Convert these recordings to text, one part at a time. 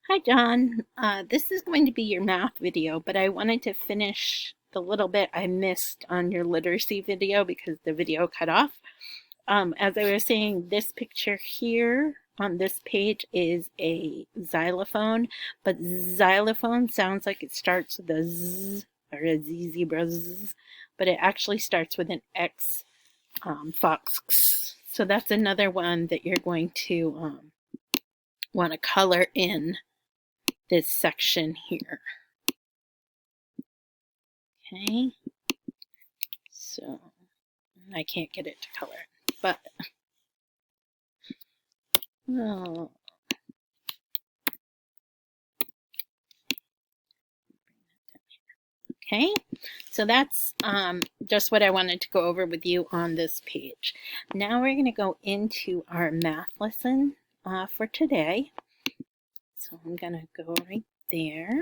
Hi, John. This is going to be your math video, but I wanted to finish the little bit I missed on your literacy video because the video cut off. As I was saying, this picture here on this page is a xylophone, but xylophone sounds like it starts with a Z or a Z zebra Z, but it actually starts with an X, fox. So that's another one that you're going to want to color in this section here. Okay, so I can't get it to color it, but oh, okay. So that's just what I wanted to go over with you on this page. Now we're going to go into our math lesson for today. So I'm going to go right there.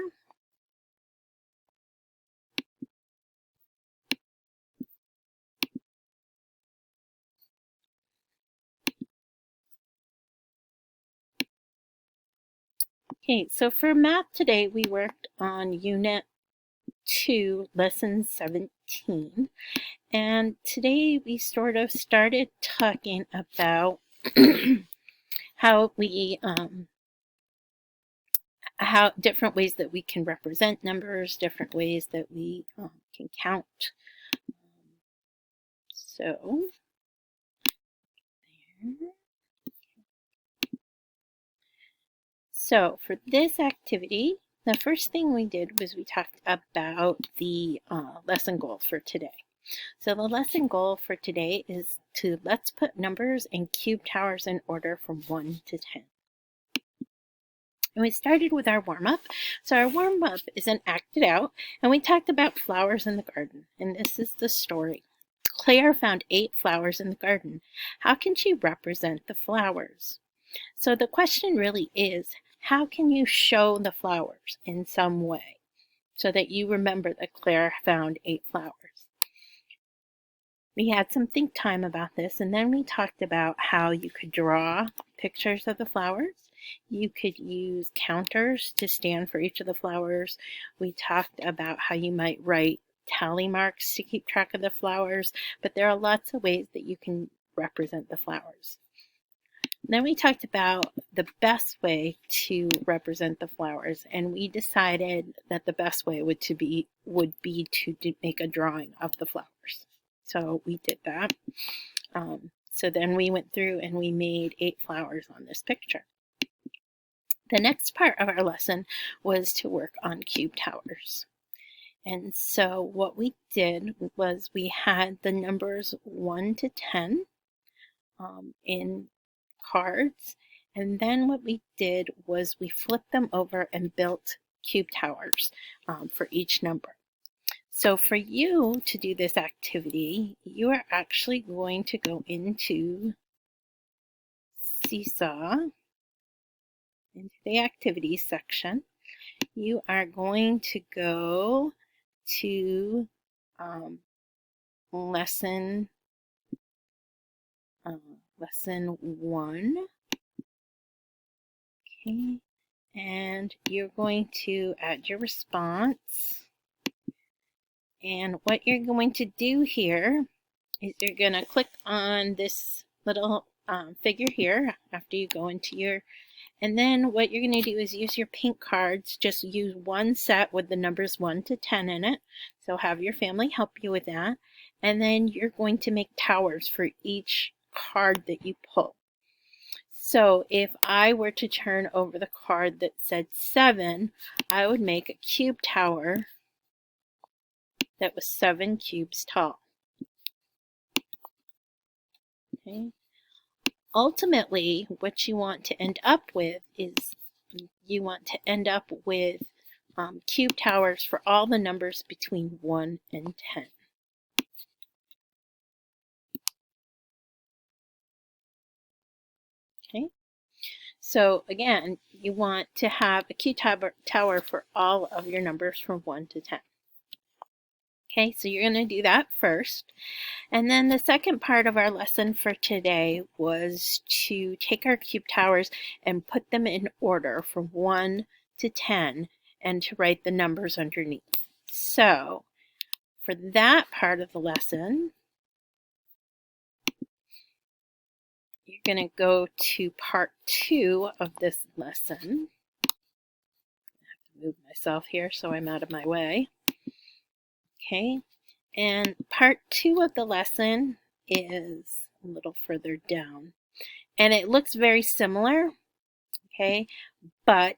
Okay, so for math today, we worked on Unit 2, Lesson 17. And today we sort of started talking about how we, how different ways that we can represent numbers, different ways that we can count. So, there. So for this activity, the first thing we did was we talked about the lesson goal for today. So the lesson goal for today is to let's put numbers and cube towers in order from 1 to 10. And we started with our warm-up. So our warm-up is an act it out, and we talked about flowers in the garden. And this is the story. Claire found 8 flowers in the garden. How can she represent the flowers? So the question really is, how can you show the flowers in some way so that you remember that Claire found 8 flowers? We had some think time about this, and then we talked about how you could draw pictures of the flowers. You could use counters to stand for each of the flowers. We talked about how you might write tally marks to keep track of the flowers, but there are lots of ways that you can represent the flowers. Then we talked about the best way to represent the flowers, and we decided that the best way would be to make a drawing of the flowers. So we did that. So then we went through and we made 8 flowers on this picture. The next part of our lesson was to work on cube towers. And so what we did was we had the numbers 1 to 10 in cards, and then what we did was we flipped them over and built cube towers for each number. So for you to do this activity, you are actually going to go into Seesaw, into the activities section. You are going to go to lesson 1. Okay, and you're going to add your response. And what you're going to do here is you're going to click on this little figure here after you go into your, and then what you're going to do is use your pink cards. Just use one set with the numbers 1 to 10 in it. So have your family help you with that. And then you're going to make towers for each card that you pull. So if I were to turn over the card that said 7, I would make a cube tower that was 7 cubes tall. Okay. Ultimately, what you want to end up with is you want to end up with cube towers for all the numbers between 1 and 10. Okay. So again, you want to have a cube tower for all of your numbers from 1 to 10. Okay, so you're going to do that first. And then the second part of our lesson for today was to take our cube towers and put them in order from 1 to 10 and to write the numbers underneath. So for that part of the lesson, you're going to go to part 2 of this lesson. I have to move myself here so I'm out of my way. Okay, and part 2 of the lesson is a little further down. And it looks very similar, okay, but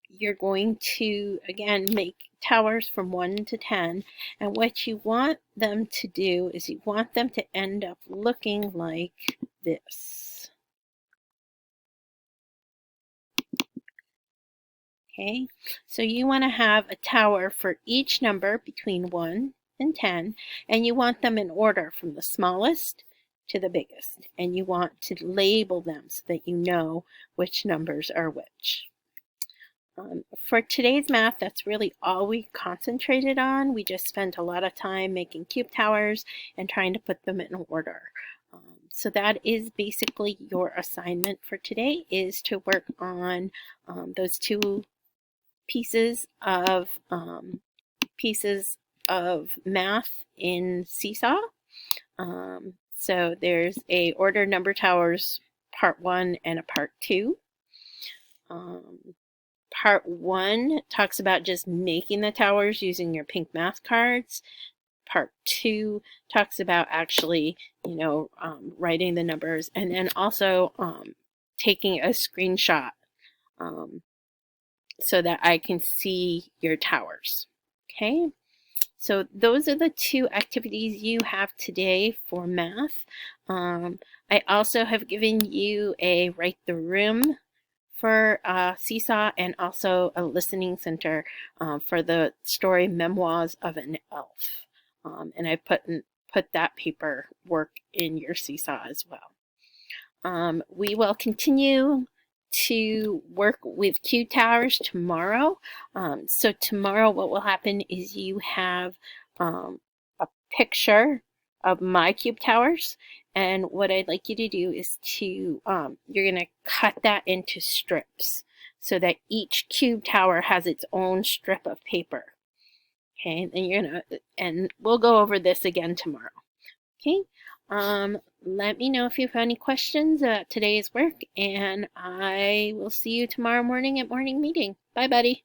you're going to, again, make towers from 1 to 10. And what you want them to do is you want them to end up looking like this. Okay, so you want to have a tower for each number between 1 and 10, and you want them in order from the smallest to the biggest, and you want to label them so that you know which numbers are which. For today's math, that's really all we concentrated on. We just spent a lot of time making cube towers and trying to put them in order. So that is basically your assignment for today, is to work on those 2 pieces of math in Seesaw. So there's a order number towers part 1 and a part 2. Part 1 talks about just making the towers using your pink math cards. Part 2 talks about actually, writing the numbers, and then also taking a screenshot so that I can see your towers. Okay, so those are the 2 activities you have today for math. I also have given you a write the room for Seesaw, and also a listening center for the story Memoirs of an Elf. And I put that paper work in your Seesaw as well. We will continue to work with cube towers tomorrow. So tomorrow what will happen is you have a picture of my cube towers, and what I'd like you to do is to you're going to cut that into strips so that each cube tower has its own strip of paper. Okay, and we'll go over this again tomorrow. Okay, let me know if you have any questions about today's work, and I will see you tomorrow morning at morning meeting. Bye, buddy.